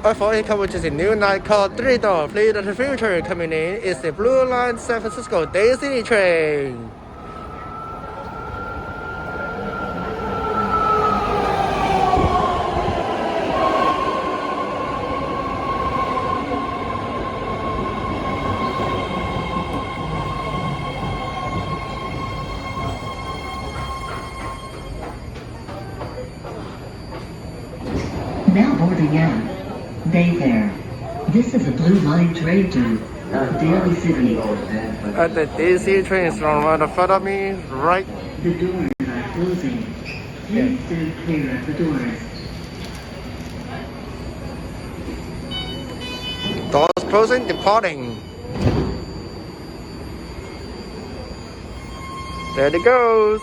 For income, which is a new line called 3-door. Please to the future. Coming in is the Blue Line San Francisco Daly City Train. Now boarding out. Bay there. This is a Blue Line train to Daly City. At the Daly City Train is right in front of me, right. The doors are closing. Please stand clear of the doors. Doors closing, departing. There it goes.